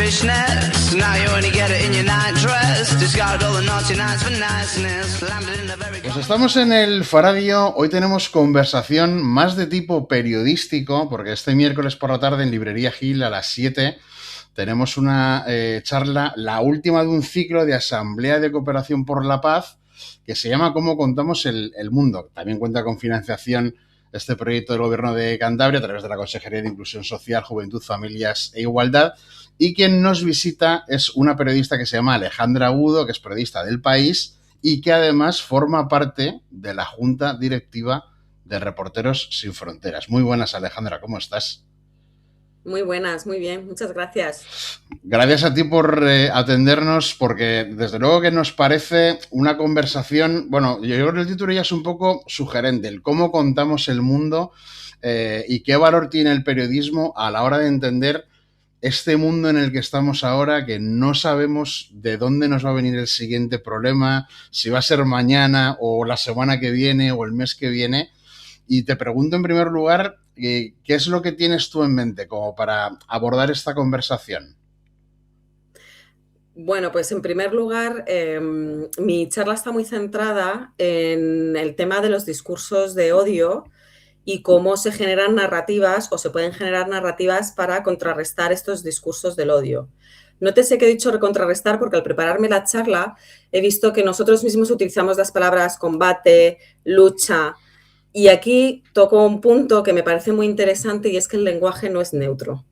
foolishness. Now you only get it in your nightdress. Discard all the naughty nights for niceness. Landed in a very... Pues estamos en el Faradio. Hoy tenemos conversación más de tipo periodístico, porque este miércoles por la tarde en Librería Gil a las 7 tenemos una charla, la última de un ciclo de Asamblea de Cooperación por la Paz, que se llama Cómo contamos el mundo. También cuenta con financiación este proyecto del Gobierno de Cantabria a través de la Consejería de Inclusión Social, Juventud, Familias e Igualdad. Y quien nos visita es una periodista que se llama Alejandra Agudo, que es periodista del País y que además forma parte de la Junta Directiva de Reporteros Sin Fronteras. Muy buenas, Alejandra, ¿cómo estás? Muy buenas, muy bien, muchas gracias. Gracias a ti por atendernos, porque desde luego que nos parece una conversación, bueno, yo creo que el título ya es un poco sugerente, el cómo contamos el mundo y qué valor tiene el periodismo a la hora de entender este mundo en el que estamos ahora, que no sabemos de dónde nos va a venir el siguiente problema, si va a ser mañana o la semana que viene o el mes que viene. Y te pregunto en primer lugar, ¿qué es lo que tienes tú en mente como para abordar esta conversación? Bueno, pues en primer lugar, mi charla está muy centrada en el tema de los discursos de odio y cómo se generan narrativas o se pueden generar narrativas para contrarrestar estos discursos del odio. Nótese que he dicho contrarrestar porque al prepararme la charla he visto que nosotros mismos utilizamos las palabras combate, lucha. Y aquí toco un punto que me parece muy interesante y es que el lenguaje no es neutro.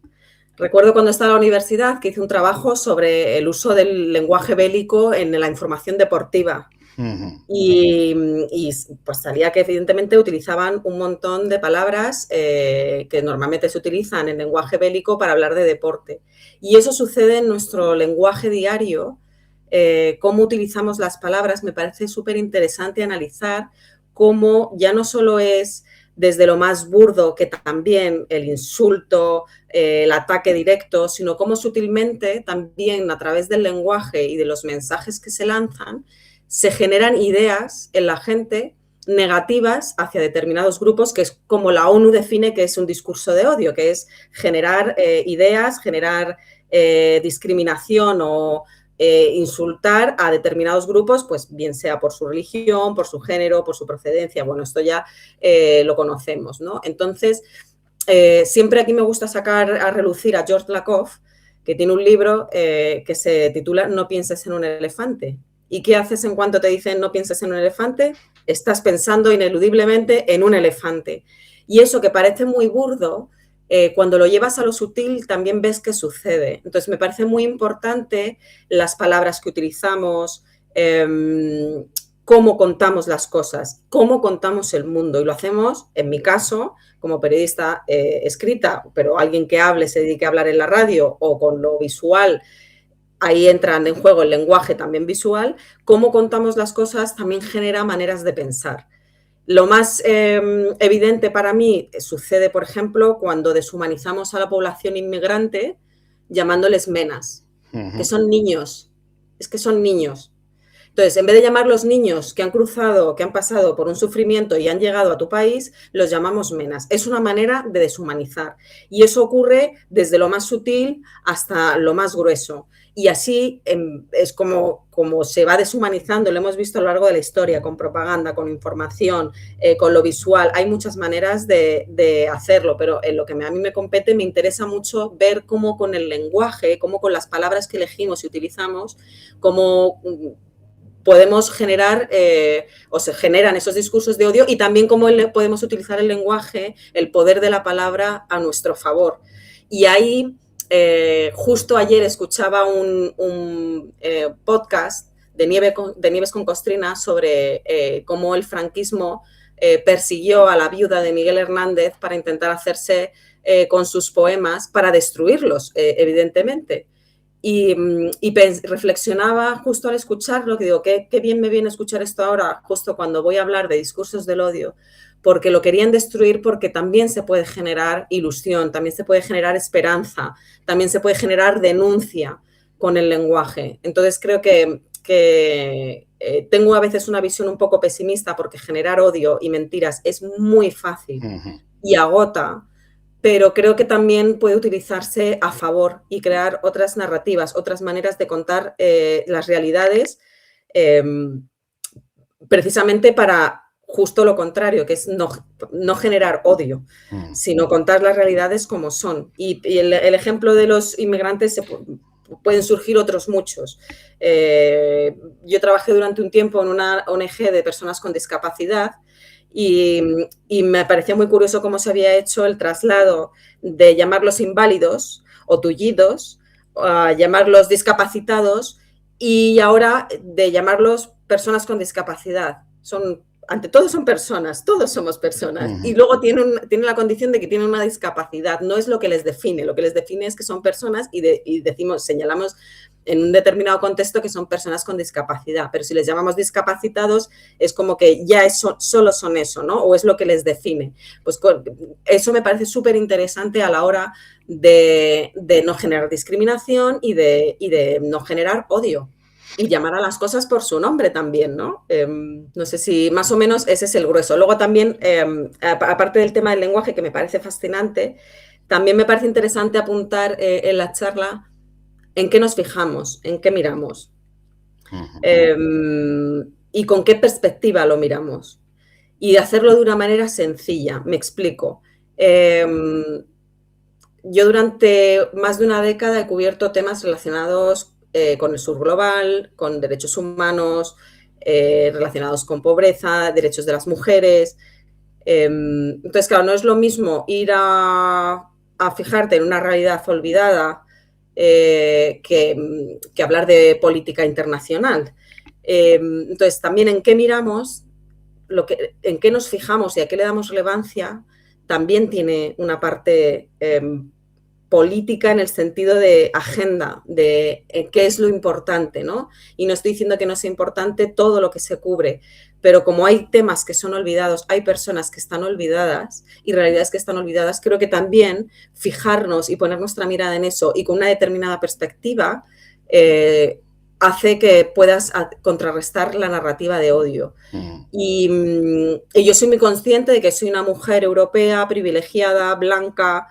Recuerdo cuando estaba en la universidad que hice un trabajo sobre el uso del lenguaje bélico en la información deportiva. Y pues salía que evidentemente utilizaban un montón de palabras que normalmente se utilizan en lenguaje bélico para hablar de deporte. Y eso sucede en nuestro lenguaje diario. Cómo utilizamos las palabras me parece súper interesante analizar cómo ya no solo es desde lo más burdo, que también el insulto, el ataque directo, sino cómo sutilmente también a través del lenguaje y de los mensajes que se lanzan, se generan ideas en la gente negativas hacia determinados grupos, que es como la ONU define que es un discurso de odio, que es generar ideas, generar discriminación o insultar a determinados grupos, pues bien sea por su religión, por su género, por su procedencia. Bueno, esto ya lo conocemos, ¿no? Entonces, siempre aquí me gusta sacar a relucir a George Lakoff, que tiene un libro que se titula No pienses en un elefante. ¿Y qué haces en cuanto te dicen no pienses en un elefante? Estás pensando ineludiblemente en un elefante. Y eso que parece muy burdo, cuando lo llevas a lo sutil también ves que sucede. Entonces me parece muy importante las palabras que utilizamos, cómo contamos las cosas, cómo contamos el mundo. Y lo hacemos, en mi caso, como periodista escrita, pero alguien que hable, se dedique a hablar en la radio o con lo visual. Ahí entran en juego el lenguaje también visual. Cómo contamos las cosas también genera maneras de pensar. Lo más evidente para mí sucede, por ejemplo, cuando deshumanizamos a la población inmigrante llamándoles menas, que son niños. Es que son niños. Entonces, en vez de llamarlos niños que han cruzado, que han pasado por un sufrimiento y han llegado a tu país, los llamamos menas. Es una manera de deshumanizar. Y eso ocurre desde lo más sutil hasta lo más grueso. Y así es como se va deshumanizando, lo hemos visto a lo largo de la historia, con propaganda, con información, con lo visual. Hay muchas maneras de hacerlo, pero en lo que a mí me compete me interesa mucho ver cómo con el lenguaje, cómo con las palabras que elegimos y utilizamos, cómo podemos generar o se generan esos discursos de odio y también cómo podemos utilizar el lenguaje, el poder de la palabra a nuestro favor. Y ahí... justo ayer escuchaba un podcast de Nieves con Costrina sobre cómo el franquismo persiguió a la viuda de Miguel Hernández para intentar hacerse con sus poemas para destruirlos, evidentemente. Y reflexionaba justo al escucharlo, que digo, qué bien me viene escuchar esto ahora, justo cuando voy a hablar de discursos del odio, porque lo querían destruir, porque también se puede generar ilusión, también se puede generar esperanza, también se puede generar denuncia con el lenguaje. Entonces creo que tengo a veces una visión un poco pesimista porque generar odio y mentiras es muy fácil y agota, pero creo que también puede utilizarse a favor y crear otras narrativas, otras maneras de contar las realidades, precisamente para justo lo contrario, que es no generar odio, sino contar las realidades como son. Y el ejemplo de los inmigrantes pueden surgir otros muchos. Yo trabajé durante un tiempo en una ONG de personas con discapacidad y me parecía muy curioso cómo se había hecho el traslado de llamarlos inválidos o tullidos a llamarlos discapacitados y ahora de llamarlos personas con discapacidad. Ante todo son personas, todos somos personas. Y luego tienen la condición de que tienen una discapacidad. No es lo que les define, lo que les define es que son personas y señalamos en un determinado contexto que son personas con discapacidad. Pero si les llamamos discapacitados es como que ya solo son eso, ¿no? O es lo que les define. Pues eso me parece súper interesante a la hora de no generar discriminación y de no generar odio. Y llamar a las cosas por su nombre también, ¿no? No sé si más o menos ese es el grueso. Luego también, aparte del tema del lenguaje, que me parece fascinante, también me parece interesante apuntar en la charla en qué nos fijamos, en qué miramos y con qué perspectiva lo miramos. Y hacerlo de una manera sencilla, me explico. Yo durante más de una década he cubierto temas relacionados con el sur global, con derechos humanos, relacionados con pobreza, derechos de las mujeres. Entonces, claro, no es lo mismo ir a fijarte en una realidad olvidada que hablar de política internacional. Entonces, también en qué miramos, en qué nos fijamos y a qué le damos relevancia, también tiene una parte política en el sentido de agenda, de qué es lo importante, ¿no? Y no estoy diciendo que no sea importante todo lo que se cubre, pero como hay temas que son olvidados, hay personas que están olvidadas y realidades que están olvidadas, creo que también fijarnos y poner nuestra mirada en eso y con una determinada perspectiva hace que puedas contrarrestar la narrativa de odio. Y yo soy muy consciente de que soy una mujer europea, privilegiada, blanca.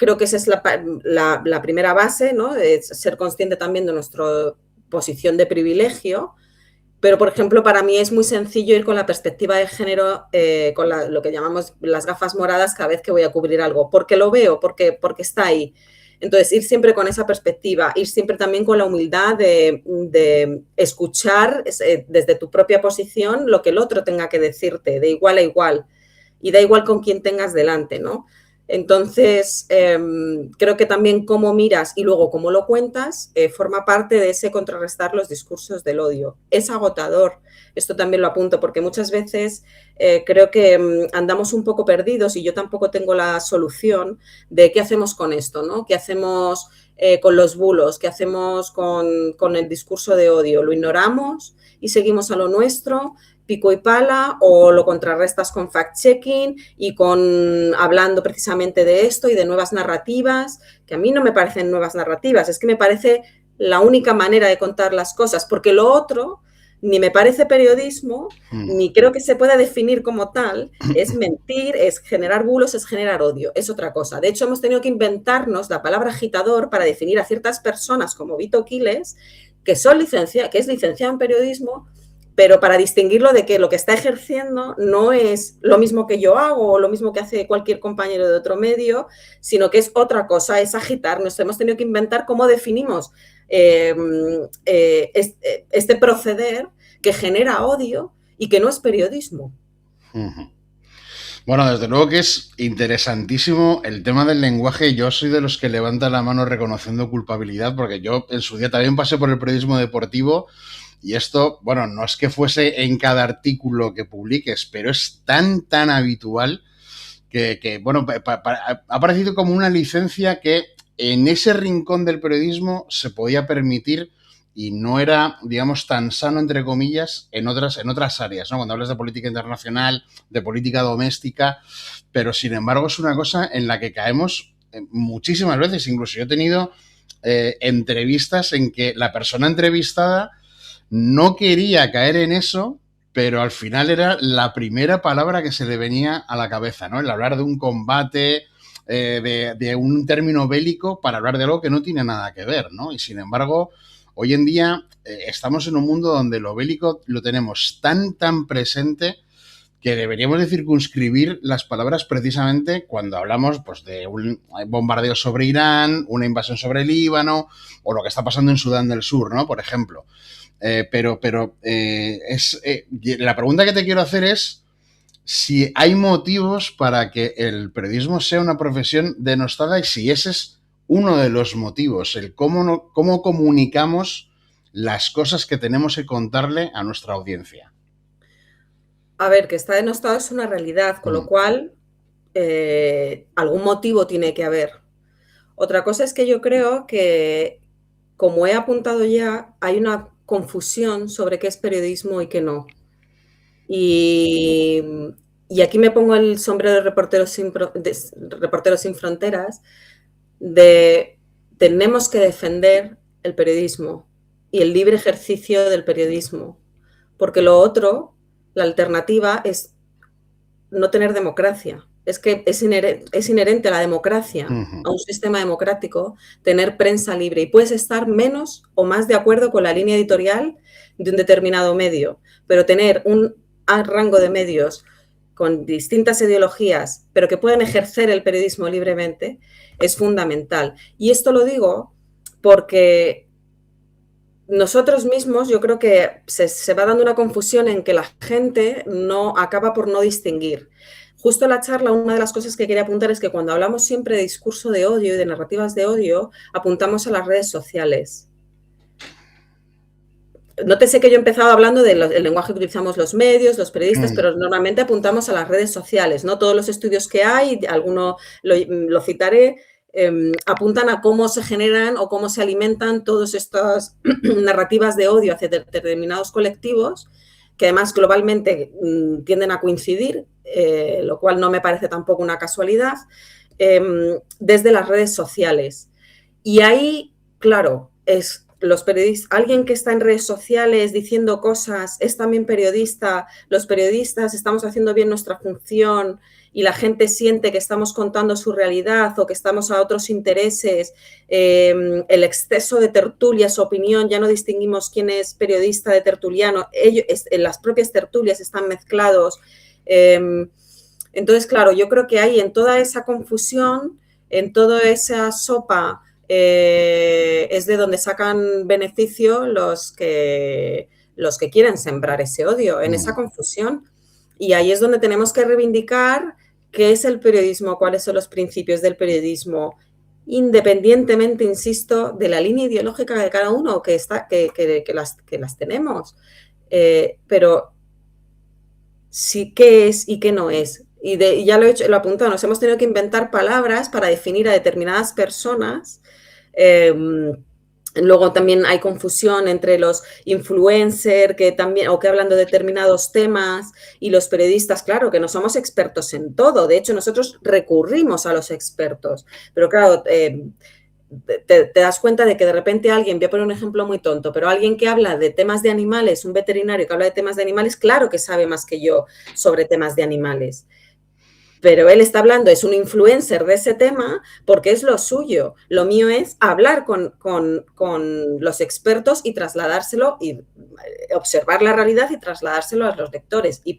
Creo que esa es la primera base, ¿no? Es ser consciente también de nuestra posición de privilegio. Pero, por ejemplo, para mí es muy sencillo ir con la perspectiva de género, con lo que llamamos las gafas moradas cada vez que voy a cubrir algo, porque lo veo, porque está ahí. Entonces, ir siempre con esa perspectiva, ir siempre también con la humildad de escuchar desde tu propia posición lo que el otro tenga que decirte, de igual a igual, y da igual con quién tengas delante, ¿no? Entonces, creo que también cómo miras y luego cómo lo cuentas forma parte de ese contrarrestar los discursos del odio. Es agotador, esto también lo apunto, porque muchas veces creo que andamos un poco perdidos y yo tampoco tengo la solución de qué hacemos con esto, ¿no? ¿Qué hacemos con los bulos? ¿Qué hacemos con el discurso de odio? ¿Lo ignoramos y seguimos a lo nuestro? Pico y pala, o lo contrarrestas con fact-checking y hablando precisamente de esto y de nuevas narrativas, que a mí no me parecen nuevas narrativas, es que me parece la única manera de contar las cosas, porque lo otro ni me parece periodismo, ni creo que se pueda definir como tal, es mentir, es generar bulos, es generar odio, es otra cosa. De hecho, hemos tenido que inventarnos la palabra agitador para definir a ciertas personas como Vito Quiles, que es licenciado en periodismo, pero para distinguirlo de que lo que está ejerciendo no es lo mismo que yo hago o lo mismo que hace cualquier compañero de otro medio, sino que es otra cosa, es agitarnos. Hemos tenido que inventar cómo definimos este proceder que genera odio y que no es periodismo. Bueno, desde luego que es interesantísimo el tema del lenguaje. Yo soy de los que levanta la mano reconociendo culpabilidad, porque yo en su día también pasé por el periodismo deportivo. Y esto, bueno, no es que fuese en cada artículo que publiques, pero es tan habitual que bueno, ha parecido como una licencia que en ese rincón del periodismo se podía permitir y no era, digamos, tan sano, entre comillas, en otras áreas, ¿no? Cuando hablas de política internacional, de política doméstica, pero sin embargo es una cosa en la que caemos muchísimas veces. Incluso yo he tenido entrevistas en que la persona entrevistada no quería caer en eso, pero al final era la primera palabra que se le venía a la cabeza, ¿no? El hablar de un combate, de un término bélico para hablar de algo que no tiene nada que ver, ¿no? Y sin embargo, hoy en día estamos en un mundo donde lo bélico lo tenemos tan presente que deberíamos de circunscribir las palabras precisamente cuando hablamos pues, de un bombardeo sobre Irán, una invasión sobre el Líbano o lo que está pasando en Sudán del Sur, ¿no? Por ejemplo. La pregunta que te quiero hacer es si hay motivos para que el periodismo sea una profesión denostada y si ese es uno de los motivos, el cómo comunicamos las cosas que tenemos que contarle a nuestra audiencia. A ver, que está denostado es una realidad, con lo cual algún motivo tiene que haber. Otra cosa es que yo creo que, como he apuntado ya, hay una confusión sobre qué es periodismo y qué no. Y aquí me pongo el sombrero de Reporteros Sin Fronteras, tenemos que defender el periodismo y el libre ejercicio del periodismo, porque lo otro, la alternativa, es no tener democracia. Es que es inherente a la democracia, a un sistema democrático, tener prensa libre. Y puedes estar menos o más de acuerdo con la línea editorial de un determinado medio, pero tener un rango de medios con distintas ideologías, pero que puedan ejercer el periodismo libremente, es fundamental. Y esto lo digo porque nosotros mismos, yo creo que se va dando una confusión en que la gente acaba por no distinguir. Justo en la charla, una de las cosas que quería apuntar es que cuando hablamos siempre de discurso de odio y de narrativas de odio, apuntamos a las redes sociales. Nótese que yo he empezado hablando del lenguaje que utilizamos los medios, los periodistas, pero normalmente apuntamos a las redes sociales, ¿no? Todos los estudios que hay, alguno lo citaré, apuntan a cómo se generan o cómo se alimentan todas estas narrativas de odio hacia determinados colectivos, que además globalmente tienden a coincidir, lo cual no me parece tampoco una casualidad, desde las redes sociales. Y ahí, claro, los periodistas, alguien que está en redes sociales diciendo cosas es también periodista, los periodistas estamos haciendo bien nuestra función y la gente siente que estamos contando su realidad o que estamos a otros intereses, el exceso de tertulia, su opinión, ya no distinguimos quién es periodista de tertuliano, en las propias tertulias están mezclados. Entonces, claro, yo creo que hay en toda esa confusión, en toda esa sopa, es de donde sacan beneficio los que quieren sembrar ese odio, en esa confusión. Y ahí es donde tenemos que reivindicar qué es el periodismo, cuáles son los principios del periodismo, independientemente, insisto, de la línea ideológica de cada uno, que las tenemos. Pero sí qué es y qué no es. Y ya lo he apuntado, nos hemos tenido que inventar palabras para definir a determinadas personas. Luego también hay confusión entre los influencers que hablan de determinados temas y los periodistas, claro, que no somos expertos en todo. De hecho, nosotros recurrimos a los expertos. Pero claro, te das cuenta de que de repente alguien, voy a poner un ejemplo muy tonto, pero alguien que habla de temas de animales, un veterinario que habla de temas de animales, claro que sabe más que yo sobre temas de animales. Pero él está hablando, es un influencer de ese tema porque es lo suyo. Lo mío es hablar con los expertos y trasladárselo, y observar la realidad y trasladárselo a los lectores. Y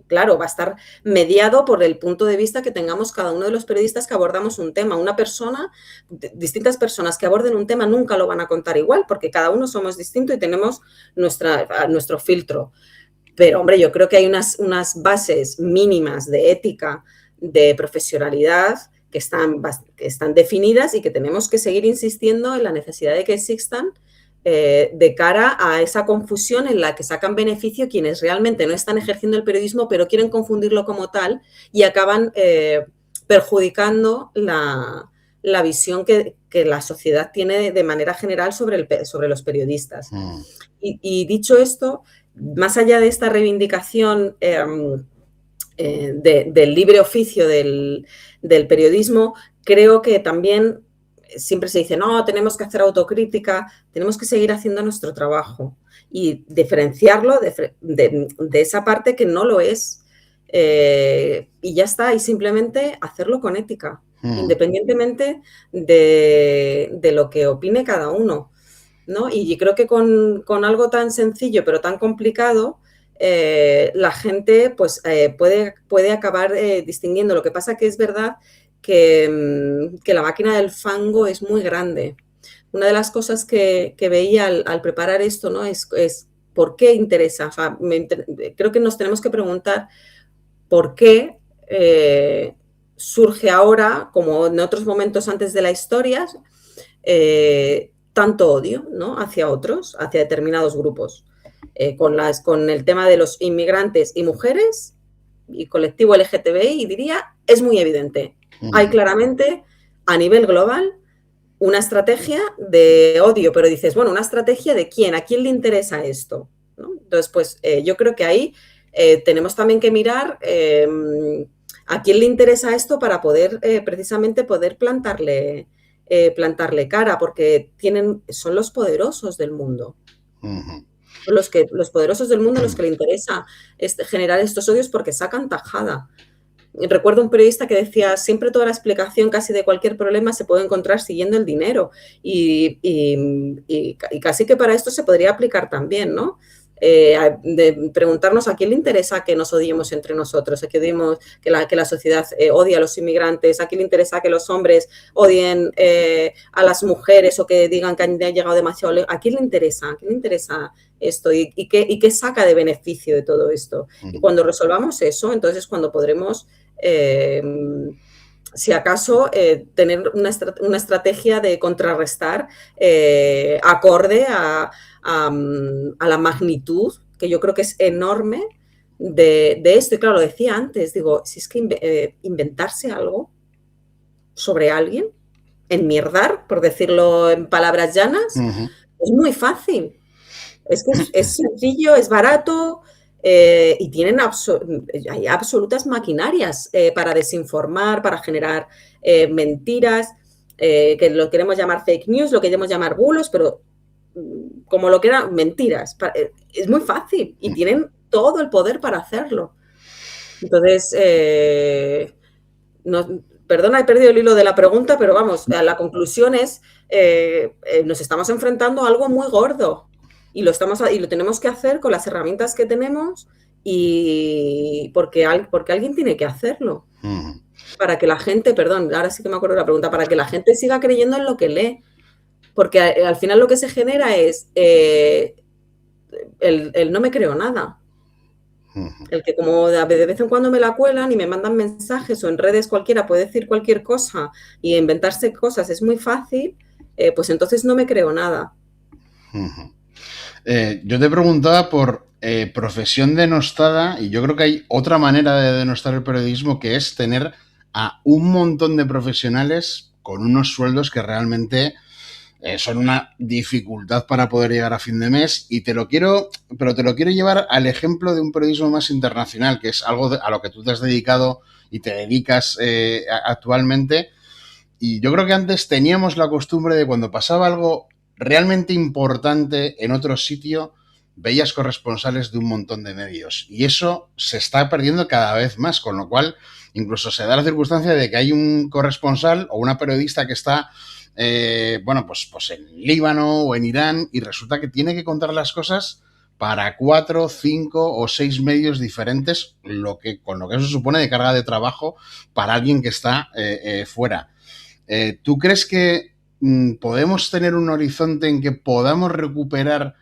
claro, va a estar mediado por el punto de vista que tengamos cada uno de los periodistas que abordamos un tema. Una persona, distintas personas que aborden un tema nunca lo van a contar igual porque cada uno somos distintos y tenemos nuestro filtro. Pero, hombre, yo creo que hay unas bases mínimas de ética, de profesionalidad que están definidas y que tenemos que seguir insistiendo en la necesidad de que existan de cara a esa confusión en la que sacan beneficio quienes realmente no están ejerciendo el periodismo, pero quieren confundirlo como tal y acaban perjudicando la visión que la sociedad tiene de manera general sobre los periodistas. Y dicho esto, más allá de esta reivindicación del libre oficio del periodismo, creo que también siempre se dice, no, tenemos que hacer autocrítica, tenemos que seguir haciendo nuestro trabajo. y diferenciarlo de esa parte que no lo es. Y ya está, y simplemente hacerlo con ética, independientemente de lo que opine cada uno, ¿no? Y creo que con algo tan sencillo pero tan complicado, la gente pues, puede acabar distinguiendo. Lo que pasa que es verdad que la máquina del fango es muy grande. Una de las cosas que veía al preparar esto, ¿no? es ¿por qué interesa? O sea, creo que nos tenemos que preguntar por qué surge ahora, como en otros momentos antes de la historia, tanto odio, ¿no? Hacia otros, hacia determinados grupos. Con el tema de los inmigrantes y mujeres y colectivo LGTBI, y diría, es muy evidente. Hay claramente, a nivel global, una estrategia de odio, pero dices, bueno, ¿una estrategia de quién? ¿A quién le interesa esto? ¿No? Entonces, pues yo creo que ahí tenemos también que mirar a quién le interesa esto para poder precisamente poder plantarle cara, porque son los poderosos del mundo. Los poderosos del mundo a los que le interesa generar estos odios porque sacan tajada. Recuerdo un periodista que decía, siempre toda la explicación casi de cualquier problema se puede encontrar siguiendo el dinero, y casi que para esto se podría aplicar también, ¿no? De preguntarnos a quién le interesa que nos odiemos entre nosotros, a que odiemos, que la sociedad odie a los inmigrantes, a quién le interesa que los hombres odien a las mujeres o que digan que han llegado demasiado lejos. ¿A quién le interesa? ¿A quién le interesa esto? ¿Y qué saca de beneficio de todo esto? Y cuando resolvamos eso, entonces es cuando podremos si acaso tener una estrategia de contrarrestar acorde a la magnitud, que yo creo que es enorme, de esto. Y claro, lo decía antes, digo, si es que inventarse algo sobre alguien, enmierdar, por decirlo en palabras llanas, es muy fácil. Es que es sencillo, es barato, y tienen hay absolutas maquinarias para desinformar, para generar mentiras, que lo queremos llamar fake news, lo queremos llamar bulos, pero como lo quieran, mentiras. Es muy fácil y tienen todo el poder para hacerlo. Entonces, perdona, he perdido el hilo de la pregunta, pero vamos, la conclusión es, nos estamos enfrentando a algo muy gordo. Y lo tenemos que hacer con las herramientas que tenemos, y porque alguien tiene que hacerlo. Para que la gente, perdón, ahora sí que me acuerdo de la pregunta, para que la gente siga creyendo en lo que lee. Porque al final lo que se genera es el no me creo nada. El que como de vez en cuando me la cuelan y me mandan mensajes, o en redes cualquiera puede decir cualquier cosa y inventarse cosas es muy fácil, pues entonces no me creo nada. Yo te preguntaba por profesión denostada, y yo creo que hay otra manera de denostar el periodismo, que es tener a un montón de profesionales con unos sueldos que realmente son una dificultad para poder llegar a fin de mes. Y te lo quiero llevar al ejemplo de un periodismo más internacional, que es algo a lo que tú te has dedicado y te dedicas actualmente. Y yo creo que antes teníamos la costumbre de, cuando pasaba algo realmente importante en otro sitio, veías corresponsales de un montón de medios, y eso se está perdiendo cada vez más, con lo cual incluso se da la circunstancia de que hay un corresponsal o una periodista que está pues en Líbano o en Irán, y resulta que tiene que contar las cosas para 4, 5 o 6 medios diferentes, con lo que eso supone de carga de trabajo para alguien que está fuera. ¿Tú crees que podemos tener un horizonte en que podamos recuperar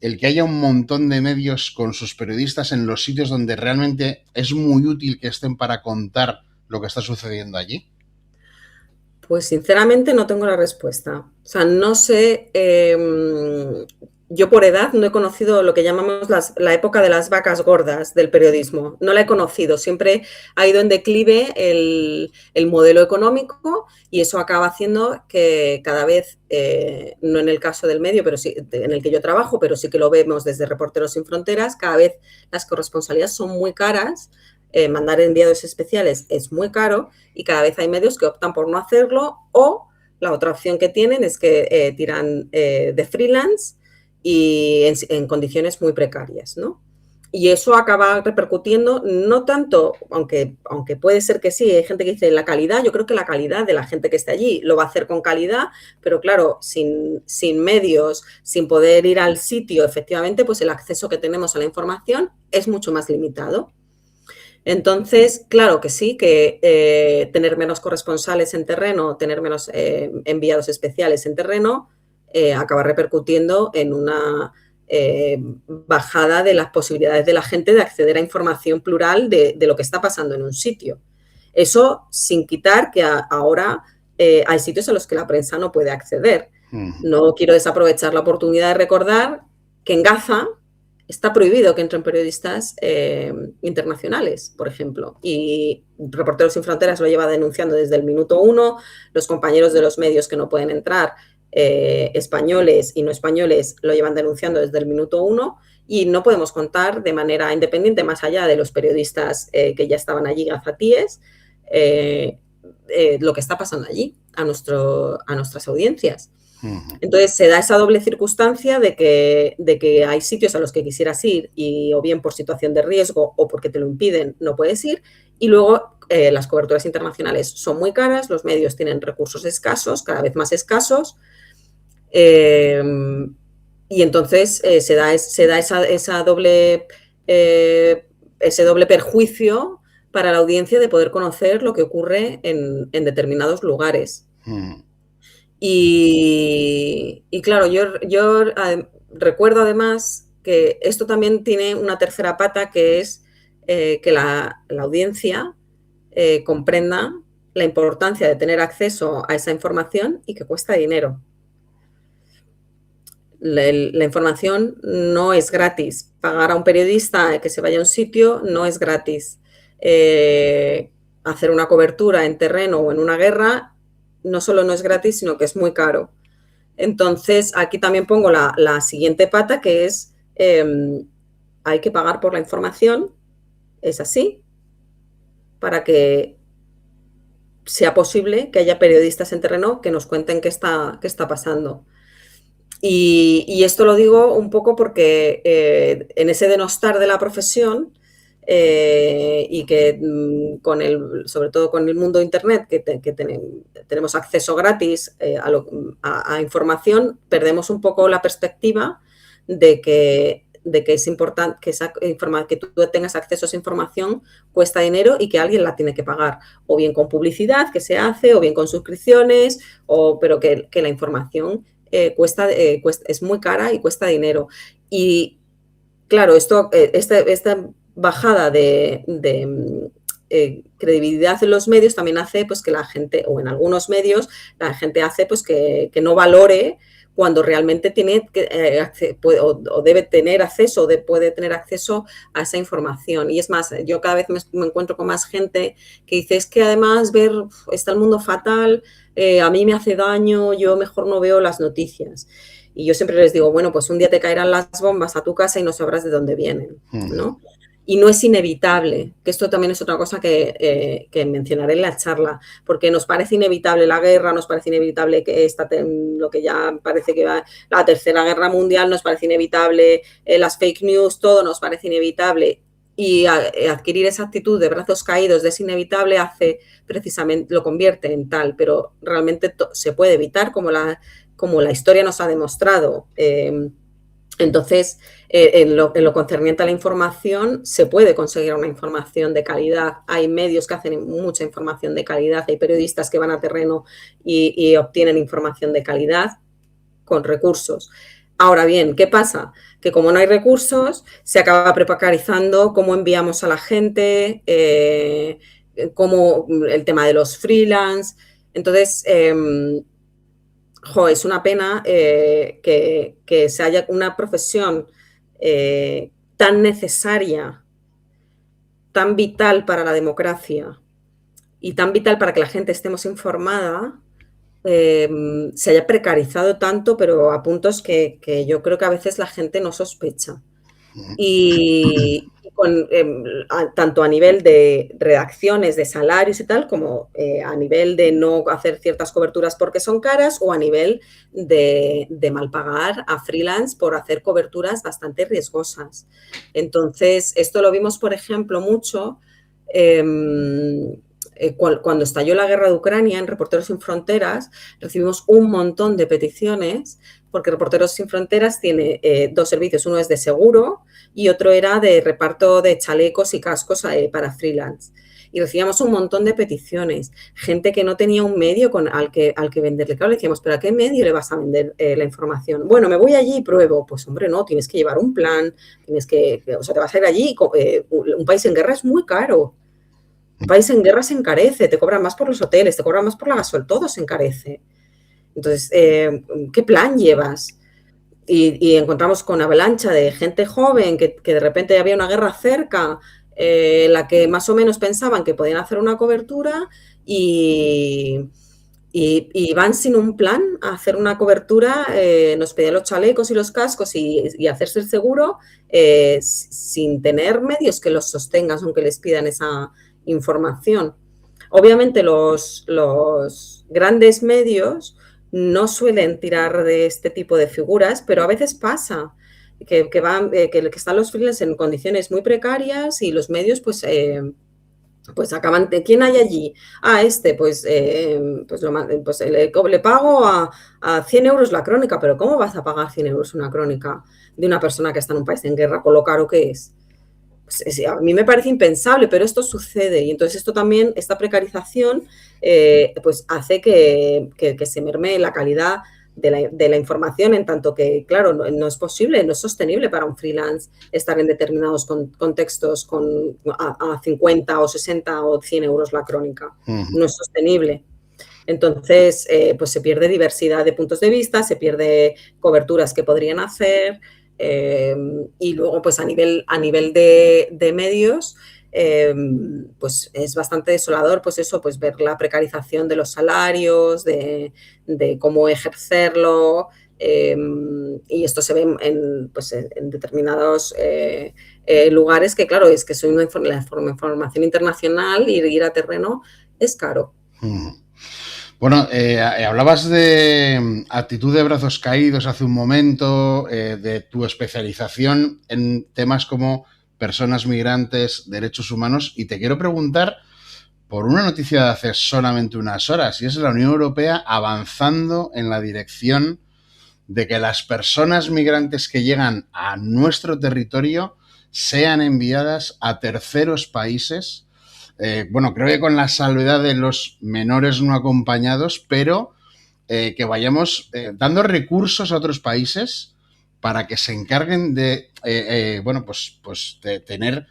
el que haya un montón de medios con sus periodistas en los sitios donde realmente es muy útil que estén para contar lo que está sucediendo allí? Pues sinceramente no tengo la respuesta. O sea, no sé, yo por edad no he conocido lo que llamamos la época de las vacas gordas del periodismo. No la he conocido. Siempre ha ido en declive el modelo económico, y eso acaba haciendo que cada vez, no en el caso del medio, pero sí en el que yo trabajo, pero sí que lo vemos desde Reporteros Sin Fronteras, cada vez las corresponsalías son muy caras. Mandar enviados especiales es muy caro, y cada vez hay medios que optan por no hacerlo, o la otra opción que tienen es que tiran de freelance, y en condiciones muy precarias, ¿no? Y eso acaba repercutiendo, no tanto, aunque puede ser que sí, hay gente que dice la calidad, yo creo que la calidad de la gente que esté allí lo va a hacer con calidad, pero claro, sin medios, sin poder ir al sitio, efectivamente, pues el acceso que tenemos a la información es mucho más limitado. Entonces, claro que sí, que tener menos corresponsales en terreno, tener menos enviados especiales en terreno, acaba repercutiendo en una bajada de las posibilidades de la gente de acceder a información plural de lo que está pasando en un sitio. Eso sin quitar que ahora hay sitios a los que la prensa no puede acceder. No quiero desaprovechar la oportunidad de recordar que en Gaza está prohibido que entren periodistas internacionales, por ejemplo, y Reporteros Sin Fronteras lo lleva denunciando desde el minuto 1, los compañeros de los medios que no pueden entrar, españoles y no españoles, lo llevan denunciando desde el minuto 1, y no podemos contar de manera independiente, más allá de los periodistas que ya estaban allí, gazatíes, lo que está pasando allí a nuestras audiencias. Entonces se da esa doble circunstancia de que hay sitios a los que quisieras ir y o bien por situación de riesgo o porque te lo impiden no puedes ir, y luego las coberturas internacionales son muy caras, los medios tienen recursos escasos, cada vez más escasos, y entonces se da esa doble, ese doble perjuicio para la audiencia de poder conocer lo que ocurre en determinados lugares. Y claro, yo recuerdo además que esto también tiene una tercera pata, que es que la audiencia comprenda la importancia de tener acceso a esa información y que cuesta dinero. La información no es gratis. Pagar a un periodista que se vaya a un sitio no es gratis. Hacer una cobertura en terreno o en una guerra no solo no es gratis, sino que es muy caro. Entonces, aquí también pongo la siguiente pata, que es hay que pagar por la información, es así, para que sea posible que haya periodistas en terreno que nos cuenten qué está pasando. Y esto lo digo un poco porque en ese denostar de la profesión y que sobre todo con el mundo de Internet, que tenemos acceso gratis a información, perdemos un poco la perspectiva de que es importante que tú tengas acceso a esa información cuesta dinero y que alguien la tiene que pagar, o bien con publicidad que se hace, o bien con suscripciones, pero que la información cuesta, es muy cara y cuesta dinero. Y claro, esta bajada de credibilidad en los medios también hace pues que la gente, o en algunos medios, la gente hace pues que no valore cuando realmente tiene o debe tener acceso, o puede tener acceso a esa información. Y es más, yo cada vez me encuentro con más gente que dice, es que además está el mundo fatal, a mí me hace daño, yo mejor no veo las noticias. Y yo siempre les digo, bueno, pues un día te caerán las bombas a tu casa y no sabrás de dónde vienen, ¿no? Y no es inevitable, que esto también es otra cosa que mencionaré en la charla, porque nos parece inevitable la guerra, nos parece inevitable que lo que ya parece que va la Tercera Guerra Mundial, nos parece inevitable las fake news, todo nos parece inevitable. Y adquirir esa actitud de brazos caídos de es inevitable precisamente lo convierte en tal, pero realmente se puede evitar, como la historia nos ha demostrado. Entonces, en lo concerniente a la información, se puede conseguir una información de calidad. Hay medios que hacen mucha información de calidad, hay periodistas que van a terreno y obtienen información de calidad con recursos. Ahora bien, ¿qué pasa? Que como no hay recursos, se acaba precarizando cómo enviamos a la gente, cómo el tema de los freelance. Entonces, es una pena que se haya una profesión tan necesaria, tan vital para la democracia y tan vital para que la gente estemos informada, se haya precarizado tanto, pero a puntos que yo creo que a veces la gente no sospecha. Y tanto a nivel de redacciones, de salarios y tal, como a nivel de no hacer ciertas coberturas porque son caras o a nivel de mal pagar a freelance por hacer coberturas bastante riesgosas. Entonces, esto lo vimos, por ejemplo, mucho cuando estalló la guerra de Ucrania. En Reporteros Sin Fronteras recibimos un montón de peticiones porque Reporteros Sin Fronteras tiene dos servicios, uno es de seguro y otro era de reparto de chalecos y cascos para freelance. Y recibíamos un montón de peticiones, gente que no tenía un medio al que venderle. Claro, le decíamos, ¿pero a qué medio le vas a vender la información? Bueno, me voy allí y pruebo. Pues hombre, no, tienes que llevar un plan, o sea, te vas a ir allí. Un país en guerra es muy caro. Un país en guerra se encarece, te cobran más por los hoteles, te cobran más por la gasolina, todo se encarece. Entonces, ¿qué plan llevas? Y encontramos con avalancha de gente joven que de repente había una guerra cerca, la que más o menos pensaban que podían hacer una cobertura y van sin un plan a hacer una cobertura, nos pedían los chalecos y los cascos y hacerse el seguro sin tener medios que los sostengan, aunque les pidan esa información. Obviamente los grandes medios no suelen tirar de este tipo de figuras, pero a veces pasa que están los freelance en condiciones muy precarias y los medios pues acaban. ¿Quién hay allí? Pues le pago a 100 euros la crónica, pero ¿cómo vas a pagar 100 euros una crónica de una persona que está en un país en guerra con lo caro que es? Pues a mí me parece impensable, pero esto sucede y entonces esta precarización pues hace que se merme la calidad de la información, en tanto que, claro, no es posible, no es sostenible para un freelance estar en determinados contextos a 50 o 60 o 100 euros la crónica. No es sostenible. Entonces, pues se pierde diversidad de puntos de vista, se pierde coberturas que podrían hacer. Y luego, pues a nivel de medios, pues es bastante desolador, pues eso, pues ver la precarización de los salarios, de cómo ejercerlo, y esto se ve en determinados lugares que, claro, es que soy la información internacional y ir a terreno es caro. Bueno, hablabas de actitud de brazos caídos hace un momento, de tu especialización en temas como personas migrantes, derechos humanos, y te quiero preguntar por una noticia de hace solamente unas horas, y es la Unión Europea avanzando en la dirección de que las personas migrantes que llegan a nuestro territorio sean enviadas a terceros países. Bueno, creo que con la salvedad de los menores no acompañados, pero que vayamos dando recursos a otros países para que se encarguen de, de tener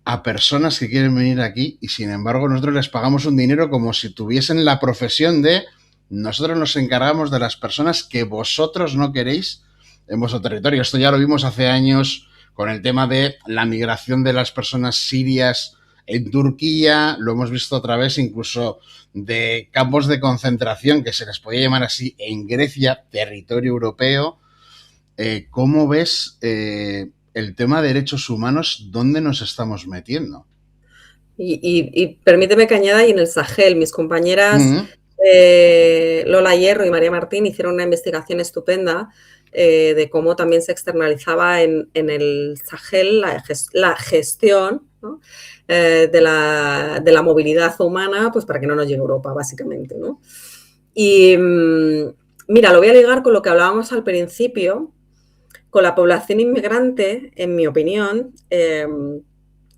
a personas que quieren venir aquí y, sin embargo, nosotros les pagamos un dinero como si tuviesen la profesión de nosotros nos encargamos de las personas que vosotros no queréis en vuestro territorio. Esto ya lo vimos hace años con el tema de la migración de las personas sirias en Turquía, lo hemos visto otra vez incluso de campos de concentración, que se les podía llamar así, en Grecia, territorio europeo. ¿Cómo ves el tema de derechos humanos? ¿Dónde nos estamos metiendo? Y permíteme que añada, y en el Sahel, mis compañeras Lola Hierro y María Martín hicieron una investigación estupenda de cómo también se externalizaba en el Sahel la gestión, ¿no? de la movilidad humana, pues para que no nos llegue a Europa, básicamente, ¿no? Y mira, lo voy a ligar con lo que hablábamos al principio, con la población inmigrante, en mi opinión.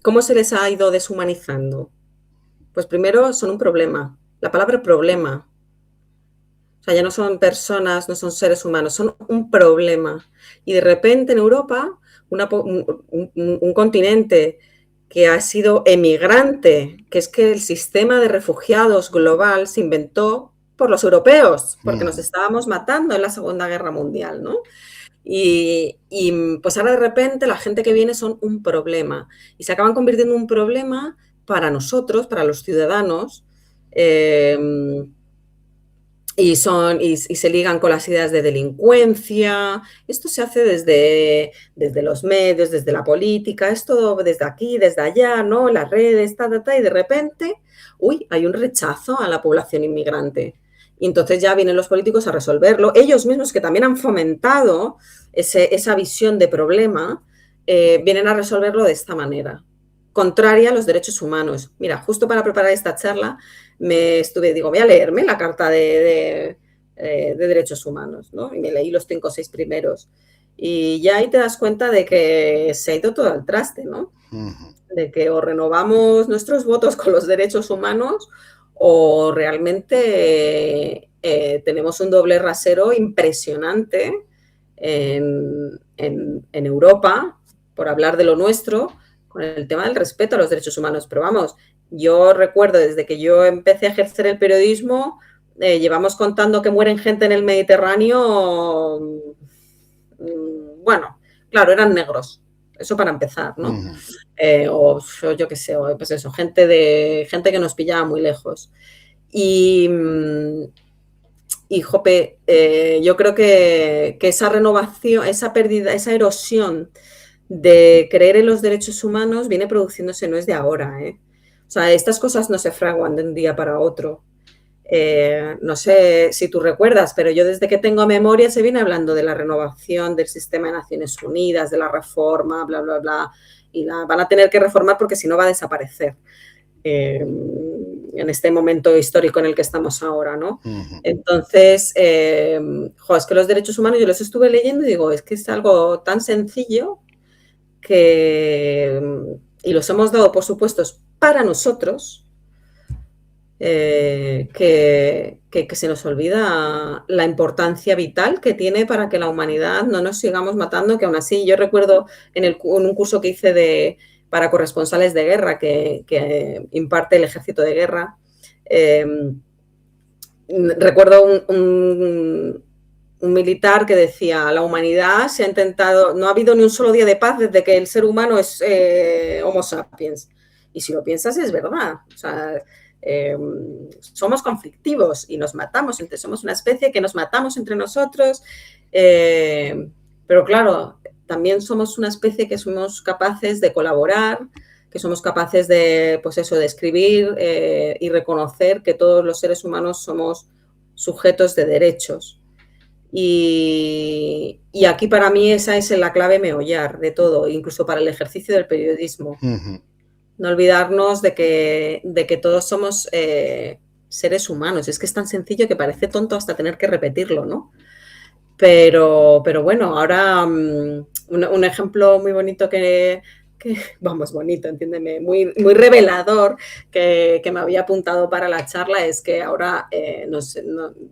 ¿Cómo se les ha ido deshumanizando? Pues primero son un problema. La palabra problema. O sea, ya no son personas, no son seres humanos, son un problema. Y de repente en Europa, un continente que ha sido emigrante, que es que el sistema de refugiados global se inventó por los europeos, porque nos estábamos matando en la Segunda Guerra Mundial, ¿no? Y pues ahora de repente la gente que viene son un problema y se acaban convirtiendo en un problema para nosotros, para los ciudadanos, y se ligan con las ideas de delincuencia. Esto se hace desde los medios, desde la política, es todo desde aquí, desde allá, ¿no? Las redes, y de repente, hay un rechazo a la población inmigrante. Y entonces ya vienen los políticos a resolverlo. Ellos mismos, que también han fomentado esa visión de problema, vienen a resolverlo de esta manera, contraria a los derechos humanos. Mira, justo para preparar esta charla, voy a leerme la Carta de Derechos Humanos, ¿no? Y me leí los 5 o 6 primeros. Y ya ahí te das cuenta de que se ha ido todo al traste, ¿no? De que o renovamos nuestros votos con los derechos humanos o realmente tenemos un doble rasero impresionante en Europa, por hablar de lo nuestro, con el tema del respeto a los derechos humanos. Pero vamos, yo recuerdo desde que yo empecé a ejercer el periodismo, llevamos contando que mueren gente en el Mediterráneo, bueno, claro, eran negros, eso para empezar, ¿no? O yo qué sé, pues eso, gente que nos pillaba muy lejos. Y jope, yo creo que esa renovación, esa pérdida, esa erosión de creer en los derechos humanos viene produciéndose, no es de ahora, ¿eh? O sea, estas cosas no se fraguan de un día para otro. No sé si tú recuerdas, pero yo desde que tengo memoria se viene hablando de la renovación del sistema de Naciones Unidas, de la reforma, bla, bla, bla, y la van a tener que reformar porque si no va a desaparecer en este momento histórico en el que estamos ahora, ¿no? Entonces, es que los derechos humanos yo los estuve leyendo y digo, es que es algo tan sencillo y los hemos dado por supuestos para nosotros, que se nos olvida la importancia vital que tiene para que la humanidad no nos sigamos matando, que aún así yo recuerdo en un curso que hice para corresponsales de guerra que imparte el Ejército de Guerra, recuerdo un militar que decía, la humanidad se ha intentado, no ha habido ni un solo día de paz desde que el ser humano es Homo sapiens. Y si lo piensas es verdad, o sea, somos conflictivos y nos matamos, somos una especie que nos matamos entre nosotros, pero claro, también somos una especie que somos capaces de colaborar, que somos capaces de, pues eso, de escribir y reconocer que todos los seres humanos somos sujetos de derechos. Y aquí para mí esa es la clave meollar de todo, incluso para el ejercicio del periodismo. No olvidarnos de que todos somos seres humanos. Es que es tan sencillo que parece tonto hasta tener que repetirlo, ¿no? Pero bueno, ahora un ejemplo muy bonito vamos, bonito, entiéndeme, muy, muy revelador que me había apuntado para la charla es que ahora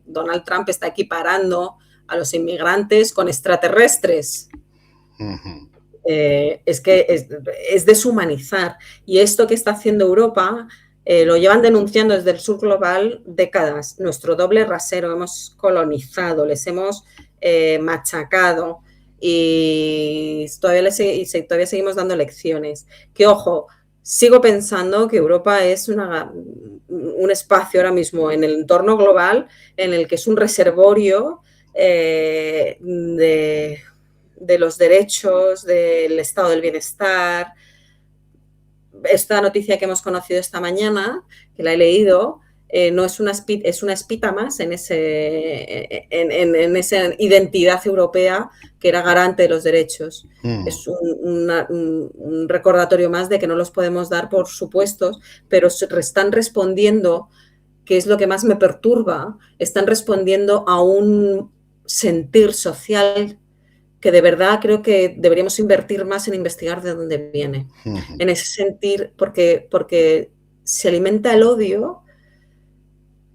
Donald Trump está equiparando a los inmigrantes con extraterrestres. Es que es deshumanizar. Y esto que está haciendo Europa lo llevan denunciando desde el sur global décadas. Nuestro doble rasero, hemos colonizado, les hemos machacado y todavía seguimos dando lecciones. Que ojo, sigo pensando que Europa es un espacio ahora mismo en el entorno global en el que es un reservorio de los derechos, del estado del bienestar. Esta noticia que hemos conocido esta mañana, que la he leído, no es una espita más en esa identidad europea que era garante de los derechos. Es un recordatorio más de que no los podemos dar por supuestos, pero están respondiendo, que es lo que más me perturba, están respondiendo a un sentir social que de verdad creo que deberíamos invertir más en investigar de dónde viene. En ese sentir, porque se alimenta el odio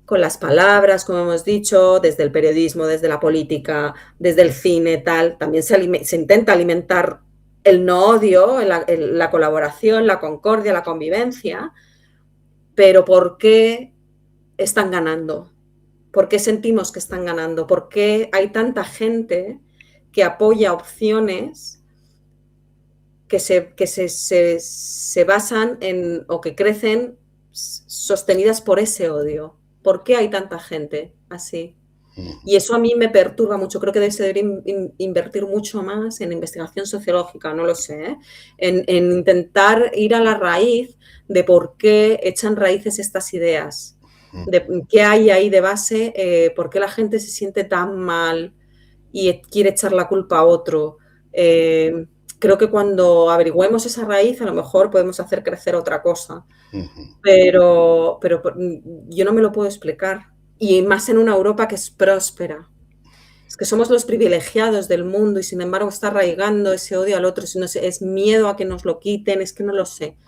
con las palabras, como hemos dicho, desde el periodismo, desde la política, desde el cine, tal. También se intenta alimentar el no odio, la colaboración, la concordia, la convivencia. Pero ¿por qué están ganando? ¿Por qué sentimos que están ganando? ¿Por qué hay tanta gente que apoya opciones que se basan en o que crecen sostenidas por ese odio? ¿Por qué hay tanta gente así? Y eso a mí me perturba mucho. Creo que se debería invertir mucho más en investigación sociológica, no lo sé, ¿eh? En intentar ir a la raíz de por qué echan raíces estas ideas, de qué hay ahí de base, por qué la gente se siente tan mal y quiere echar la culpa a otro. Creo que cuando averigüemos esa raíz, a lo mejor podemos hacer crecer otra cosa. Pero yo no me lo puedo explicar. Y más en una Europa que es próspera. Es que somos los privilegiados del mundo y sin embargo está arraigando ese odio al otro. Es miedo a que nos lo quiten, es que no lo sé.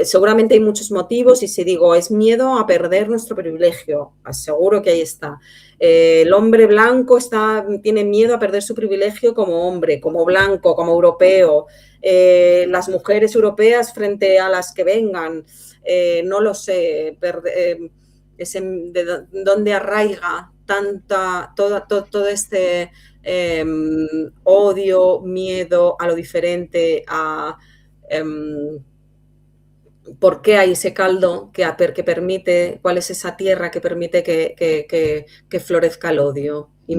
Seguramente hay muchos motivos y si digo, es miedo a perder nuestro privilegio, aseguro que ahí está. El hombre blanco tiene miedo a perder su privilegio como hombre, como blanco, como europeo. Las mujeres europeas frente a las que vengan, no lo sé, de dónde arraiga todo este odio, miedo a lo diferente, por qué hay ese caldo que permite, cuál es esa tierra que permite que florezca el odio. Y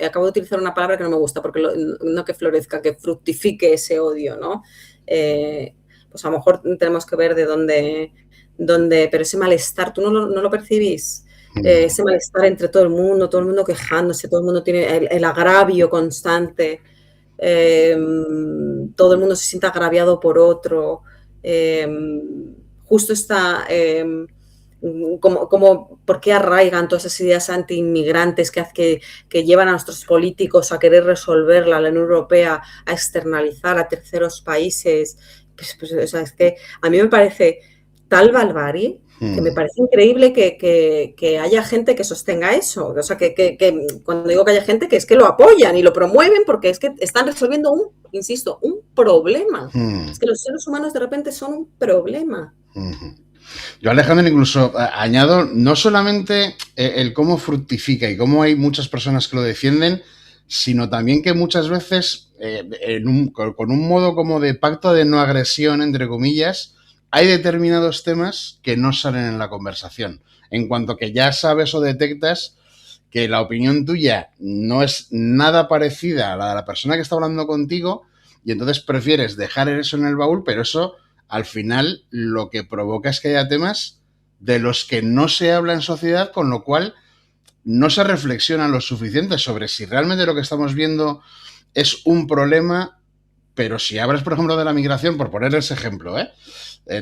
acabo de utilizar una palabra que no me gusta, porque no que florezca, que fructifique ese odio, ¿no? Pues a lo mejor tenemos que ver de dónde, pero ese malestar, ¿tú no lo percibís? Ese malestar entre todo el mundo quejándose, todo el mundo tiene el agravio constante, todo el mundo se siente agraviado por otro, justo está como por qué arraigan todas esas ideas anti-inmigrantes que llevan a nuestros políticos a querer resolverla, a la Unión Europea, a externalizar a terceros países. O sea, es que a mí me parece tal barbarie que me parece increíble que haya gente que sostenga eso. O sea, que cuando digo que haya gente, que es que lo apoyan y lo promueven porque es que están resolviendo insisto, un problema. Es que los seres humanos de repente son un problema. Yo, Alejandro, incluso añado no solamente el cómo fructifica y cómo hay muchas personas que lo defienden, sino también que muchas veces, con un modo como de pacto de no agresión, entre comillas, hay determinados temas que no salen en la conversación. En cuanto que ya sabes o detectas que la opinión tuya no es nada parecida a la de la persona que está hablando contigo y entonces prefieres dejar eso en el baúl, pero eso al final lo que provoca es que haya temas de los que no se habla en sociedad, con lo cual no se reflexiona lo suficiente sobre si realmente lo que estamos viendo es un problema. Pero si hablas, por ejemplo, de la migración, por poner ese ejemplo,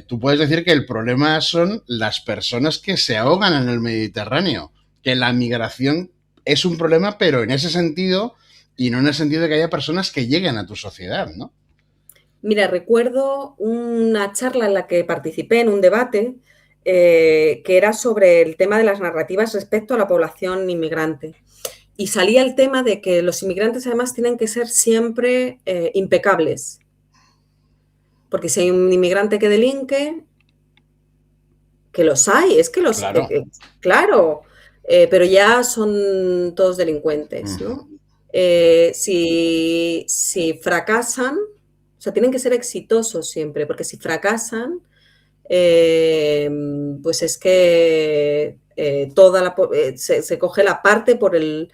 tú puedes decir que el problema son las personas que se ahogan en el Mediterráneo, que la migración es un problema, pero en ese sentido y no en el sentido de que haya personas que lleguen a tu sociedad, ¿no? Mira, recuerdo una charla en la que participé en un debate que era sobre el tema de las narrativas respecto a la población inmigrante. Y salía el tema de que los inmigrantes además tienen que ser siempre impecables. Porque si hay un inmigrante que delinque, que los hay, es que los... Claro. Claro, pero ya son todos delincuentes, ¿no? Si fracasan, o sea, tienen que ser exitosos siempre, porque si fracasan, pues es que se coge la parte por el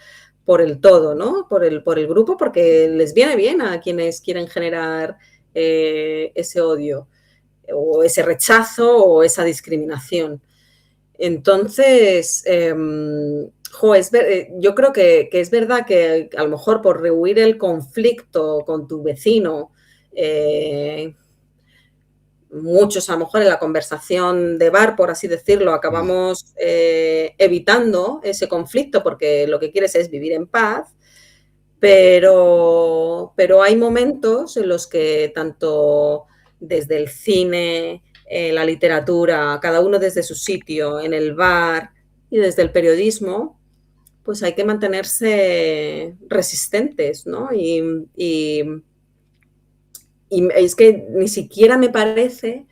todo, ¿no? Por el grupo, porque les viene bien a quienes quieren generar ese odio o ese rechazo o esa discriminación. Entonces, yo creo que es verdad que a lo mejor por rehuir el conflicto con tu vecino, muchos a lo mejor en la conversación de bar, por así decirlo, acabamos evitando ese conflicto porque lo que quieres es vivir en paz, pero hay momentos en los que tanto desde el cine, la literatura, cada uno desde su sitio, en el bar y desde el periodismo, pues hay que mantenerse resistentes, ¿no? Y es que ni siquiera me parece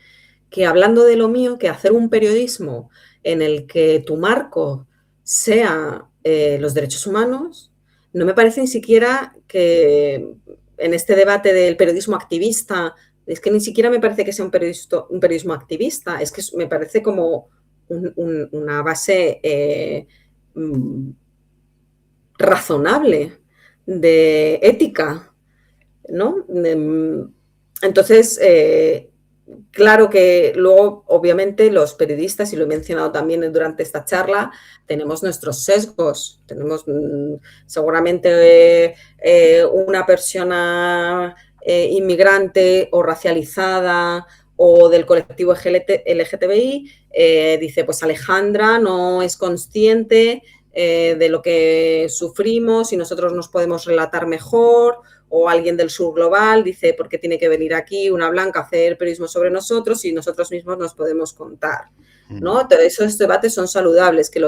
que, hablando de lo mío, que hacer un periodismo en el que tu marco sea los derechos humanos, no me parece ni siquiera que en este debate del periodismo activista, es que ni siquiera me parece que sea un periodismo activista, es que me parece como una base razonable, de ética, ¿no? Entonces, claro que luego, obviamente, los periodistas, y lo he mencionado también durante esta charla, tenemos nuestros sesgos. Tenemos seguramente una persona inmigrante o racializada o del colectivo LGTBI, dice, pues Alejandra no es consciente de lo que sufrimos y nosotros nos podemos relatar mejor, o alguien del sur global dice, ¿por qué tiene que venir aquí una blanca a hacer periodismo sobre nosotros y nosotros mismos nos podemos contar? ¿No? Esos debates son saludables, que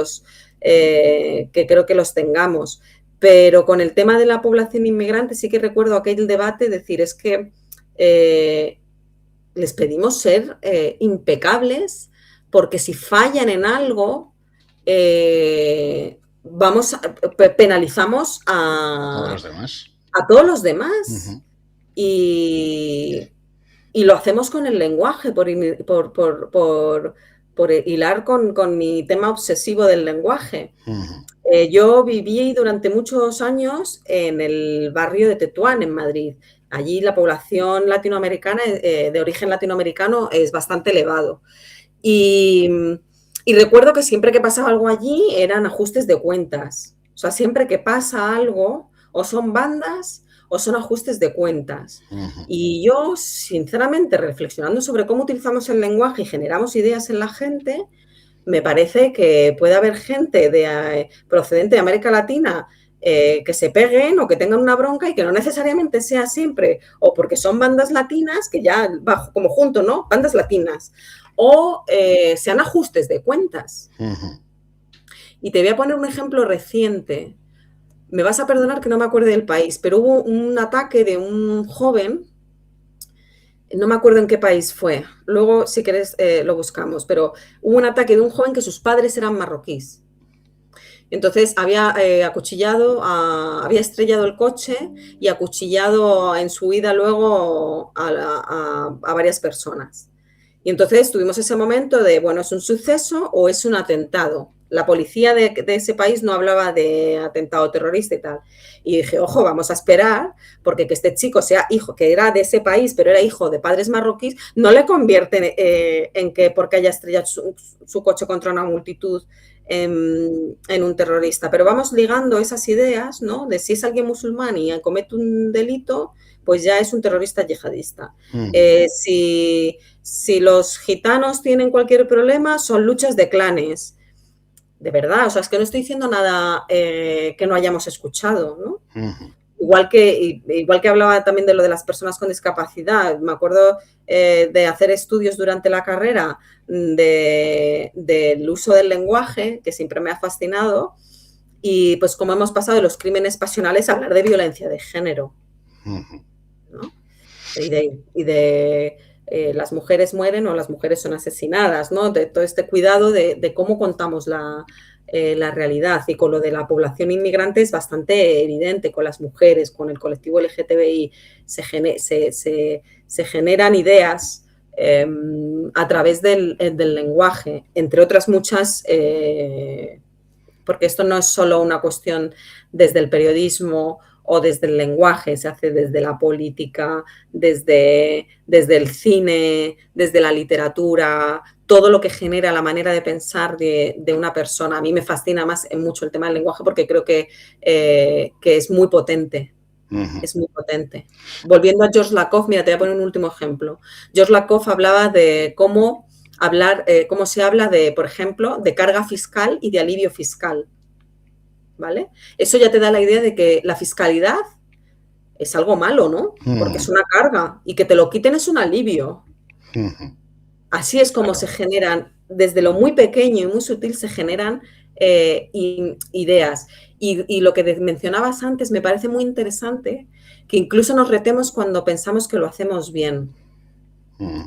creo que los tengamos. Pero con el tema de la población inmigrante sí que recuerdo aquel debate, decir, es que les pedimos ser impecables, porque si fallan en algo, penalizamos Todos los demás. A todos los demás. Y lo hacemos con el lenguaje, por hilar con mi tema obsesivo del lenguaje. Yo viví durante muchos años en el barrio de Tetuán, en Madrid. Allí la población latinoamericana, de origen latinoamericano, es bastante elevado. Y recuerdo que siempre que pasaba algo allí eran ajustes de cuentas. O sea, siempre que pasa algo, o son bandas o son ajustes de cuentas. Y yo, sinceramente, reflexionando sobre cómo utilizamos el lenguaje y generamos ideas en la gente, me parece que puede haber gente procedente de América Latina que se peguen o que tengan una bronca, y que no necesariamente sea siempre o porque son bandas latinas, que ya va como junto, ¿no? Bandas latinas. O sean ajustes de cuentas. Y te voy a poner un ejemplo reciente. Me vas a perdonar que no me acuerde del país, pero hubo un ataque de un joven, no me acuerdo en qué país fue, luego si querés lo buscamos, pero hubo un ataque de un joven que sus padres eran marroquíes. Entonces había había estrellado el coche y acuchillado en su huida luego a varias personas. Y entonces tuvimos ese momento de, bueno, ¿es un suceso o es un atentado? La policía de ese país no hablaba de atentado terrorista y tal. Y dije, ojo, vamos a esperar, porque que este chico sea hijo, que era de ese país, pero era hijo de padres marroquíes, no le convierte en que porque haya estrellado su coche contra una multitud en un terrorista. Pero vamos ligando esas ideas, ¿no? De si es alguien musulmán y comete un delito, pues ya es un terrorista yihadista. Si los gitanos tienen cualquier problema, son luchas de clanes. De verdad, o sea, es que no estoy diciendo nada que no hayamos escuchado, ¿no? Igual que hablaba también de lo de las personas con discapacidad. Me acuerdo de hacer estudios durante la carrera del uso del lenguaje, que siempre me ha fascinado, y pues como hemos pasado de los crímenes pasionales a hablar de violencia de género, ¿no? Y de las mujeres mueren o las mujeres son asesinadas, ¿no? De todo este cuidado de cómo contamos la realidad. Y con lo de la población inmigrante es bastante evidente, con las mujeres, con el colectivo LGTBI, se generan ideas a través del lenguaje, entre otras muchas, porque esto no es solo una cuestión desde el periodismo o desde el lenguaje, se hace desde la política, desde el cine, desde la literatura, todo lo que genera la manera de pensar de una persona. A mí me fascina más mucho el tema del lenguaje, porque creo que es muy potente. Es muy potente. Volviendo a George Lakoff, mira, te voy a poner un último ejemplo. George Lakoff hablaba de cómo se habla de, por ejemplo, de carga fiscal y de alivio fiscal. ¿Vale? Eso ya te da la idea de que la fiscalidad es algo malo, ¿no? Porque es una carga, y que te lo quiten es un alivio. Así es como se generan, desde lo muy pequeño y muy sutil, se generan ideas. Y lo que mencionabas antes me parece muy interesante, que incluso nos retemos cuando pensamos que lo hacemos bien.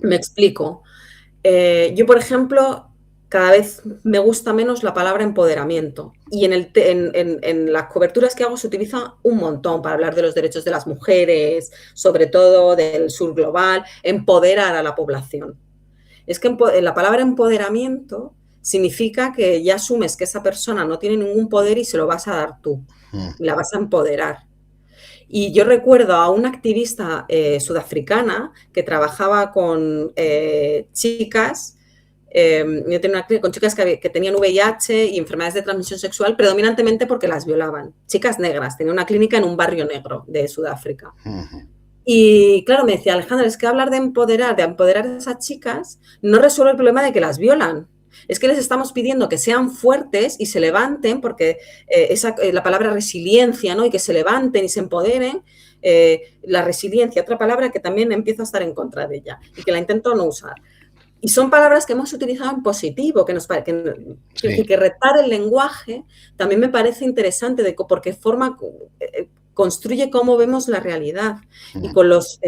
Me explico. Yo, por ejemplo, cada vez me gusta menos la palabra empoderamiento, y en las coberturas que hago se utiliza un montón para hablar de los derechos de las mujeres, sobre todo del sur global, empoderar a la población. Es que la palabra empoderamiento significa que ya asumes que esa persona no tiene ningún poder y se lo vas a dar tú, la vas a empoderar. Y yo recuerdo a una activista sudafricana que trabajaba con chicas, yo tenía una clínica con chicas que tenían VIH y enfermedades de transmisión sexual, predominantemente porque las violaban. Chicas negras, tenía una clínica en un barrio negro de Sudáfrica. Y claro, me decía, Alejandra, es que hablar de empoderar a esas chicas no resuelve el problema de que las violan. Es que les estamos pidiendo que sean fuertes y se levanten, porque la palabra resiliencia, ¿no? Y que se levanten y se empoderen. La resiliencia, otra palabra que también empiezo a estar en contra de ella y que la intento no usar. Y son palabras que hemos utilizado en positivo, que retar el lenguaje también me parece interesante porque construye cómo vemos la realidad. Y con los...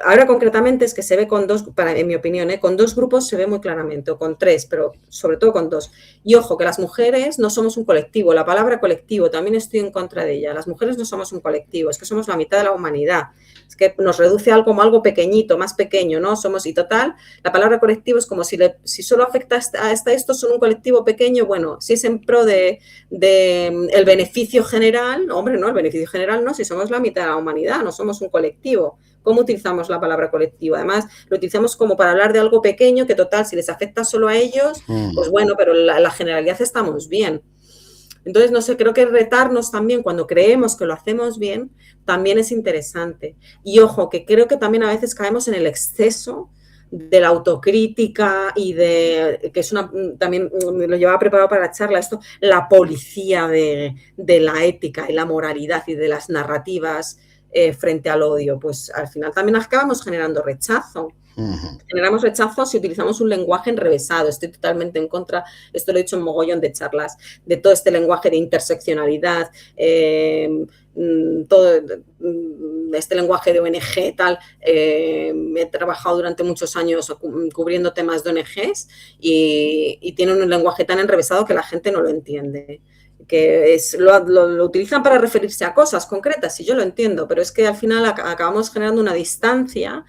ahora concretamente es que se ve con dos, en mi opinión, con dos grupos se ve muy claramente, o con tres, pero sobre todo con dos. Y ojo, que las mujeres no somos un colectivo. La palabra colectivo también estoy en contra de ella. Las mujeres no somos un colectivo, es que somos la mitad de la humanidad. Es que nos reduce algo como algo pequeñito, más pequeño, ¿no? Somos, y total, la palabra colectivo es como si solo afecta a esto, son un colectivo pequeño, bueno, si es en pro de el beneficio general, hombre, no, el beneficio general no, si somos la mitad de la humanidad, no somos un colectivo. ¿Cómo utilizamos la palabra colectivo? Además, lo utilizamos como para hablar de algo pequeño que, total, si les afecta solo a ellos, pues bueno, pero la generalidad estamos bien. Entonces, no sé, creo que retarnos también cuando creemos que lo hacemos bien también es interesante. Y ojo, que creo que también a veces caemos en el exceso de la autocrítica y que es también me lo llevaba preparado para la charla, la policía de la ética y la moralidad y de las narrativas frente al odio, pues al final también acabamos generando rechazo. Generamos rechazo si utilizamos un lenguaje enrevesado. Estoy totalmente en contra, esto lo he dicho en mogollón de charlas, de todo este lenguaje de interseccionalidad, todo este lenguaje de ONG, tal. He trabajado durante muchos años cubriendo temas de ONGs y tienen un lenguaje tan enrevesado que la gente no lo entiende. Que lo utilizan para referirse a cosas concretas, y yo lo entiendo, pero es que al final acabamos generando una distancia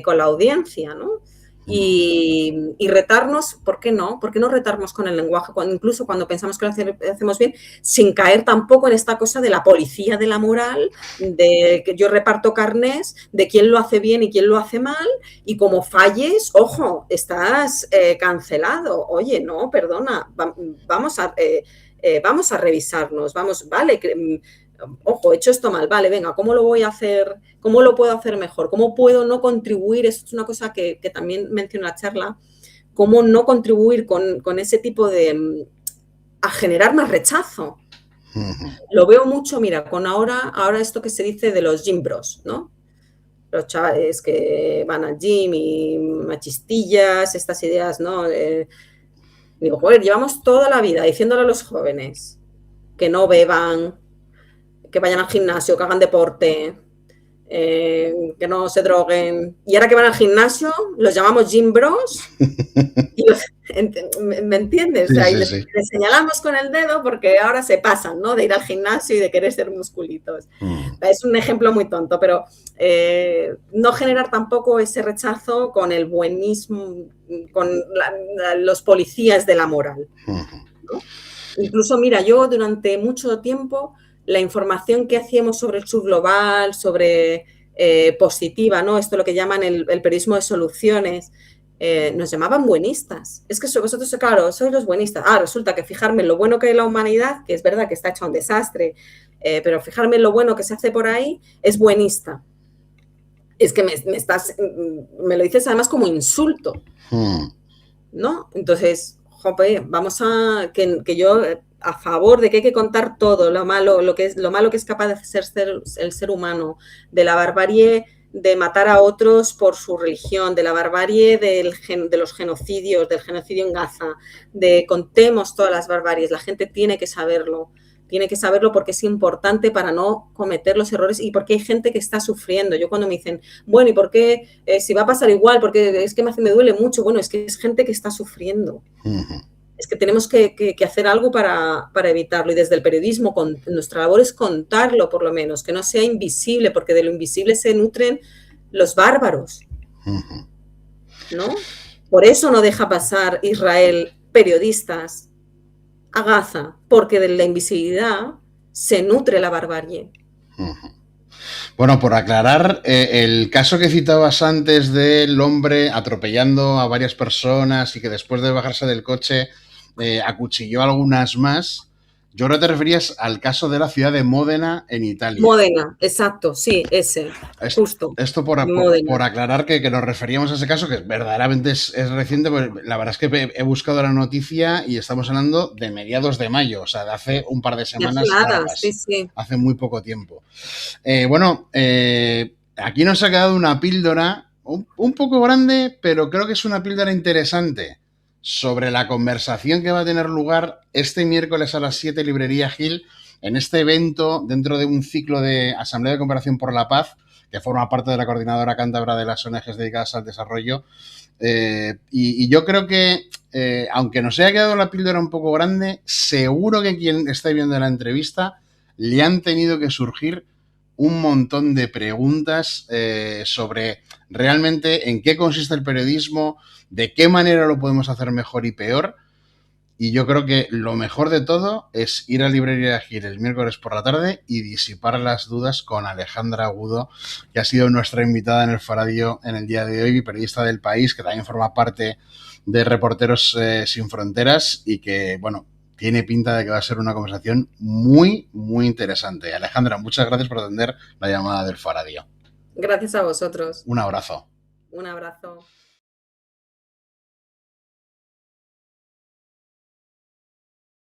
con la audiencia, ¿no? Y retarnos, ¿por qué no? ¿Por qué no retarnos con el lenguaje, incluso cuando pensamos que lo hacemos bien, sin caer tampoco en esta cosa de la policía de la moral, de que yo reparto carnés de quién lo hace bien y quién lo hace mal, y como falles, ojo, estás cancelado. Oye, no, perdona, vamos a revisarnos, vale, ojo, he hecho esto mal, vale, venga, ¿cómo lo voy a hacer? ¿Cómo lo puedo hacer mejor? ¿Cómo puedo no contribuir? Esto es una cosa que también menciono en la charla, cómo no contribuir con ese tipo a generar más rechazo. Lo veo mucho, mira, con ahora esto que se dice de los gym bros, ¿no? Los chavales que van al gym y machistillas, estas ideas, ¿no? Digo, joder, llevamos toda la vida diciéndole a los jóvenes que no beban, que vayan al gimnasio, que hagan deporte, que no se droguen. Y ahora que van al gimnasio, los llamamos gym bros. ¿Me entiendes? Sí, o sea, sí. les señalamos con el dedo porque ahora se pasan, ¿no? De ir al gimnasio y de querer ser musculitos. Es un ejemplo muy tonto, pero no generar tampoco ese rechazo con el buenismo, con los policías de la moral, ¿no? Incluso, mira, yo durante mucho tiempo la información que hacíamos sobre el sur global, sobre positiva, ¿no? Esto es lo que llaman el periodismo de soluciones, nos llamaban buenistas. Es que vosotros, claro, sois los buenistas. Resulta que fijarme en lo bueno que es la humanidad, que es verdad que está hecho un desastre, pero fijarme en lo bueno que se hace por ahí es buenista. Es que me lo dices además como insulto, ¿no? Entonces, jope, vamos a que yo a favor de que hay que contar todo lo malo que es capaz de hacer el ser humano, de la barbarie de matar a otros por su religión, de la barbarie de los genocidios, del genocidio en Gaza, contemos todas las barbaries. La gente tiene que saberlo porque es importante para no cometer los errores y porque hay gente que está sufriendo. Yo cuando me dicen, bueno, ¿y por qué si va a pasar igual? Porque es que me duele mucho. Bueno, es que es gente que está sufriendo. Es que tenemos que hacer algo para evitarlo. Y desde el periodismo, nuestra labor es contarlo, por lo menos, que no sea invisible, porque de lo invisible se nutren los bárbaros, ¿no? Por eso no deja pasar Israel periodistas a Gaza, porque de la invisibilidad se nutre la barbarie. Bueno, por aclarar, el caso que citabas antes del hombre atropellando a varias personas y que después de bajarse del coche acuchilló a algunas más, yo creo que te referías al caso de la ciudad de Módena en Italia. Módena, exacto, sí, ese, justo. Esto por aclarar que nos referíamos a ese caso, que verdaderamente es reciente, pues la verdad es que he buscado la noticia y estamos hablando de mediados de mayo, o sea, de hace un par de semanas largas, sí. Hace muy poco tiempo. Aquí nos ha quedado una píldora un poco grande, pero creo que es una píldora interesante sobre la conversación que va a tener lugar este miércoles a las 7 Librería Gil, en este evento dentro de un ciclo de Asamblea de Cooperación por la Paz, que forma parte de la Coordinadora Cántabra de las ONGs dedicadas al desarrollo. Y yo creo que, aunque nos haya quedado la píldora un poco grande, seguro que quien esté viendo la entrevista le han tenido que surgir un montón de preguntas sobre realmente en qué consiste el periodismo, de qué manera lo podemos hacer mejor y peor. Y yo creo que lo mejor de todo es ir a Librería Gil el miércoles por la tarde y disipar las dudas con Alejandra Agudo, que ha sido nuestra invitada en el Faradio en el día de hoy, periodista del País, que también forma parte de Reporteros Sin Fronteras y que, bueno, tiene pinta de que va a ser una conversación muy, muy interesante. Alejandra, muchas gracias por atender la llamada del Faradio. Gracias a vosotros. Un abrazo. Un abrazo.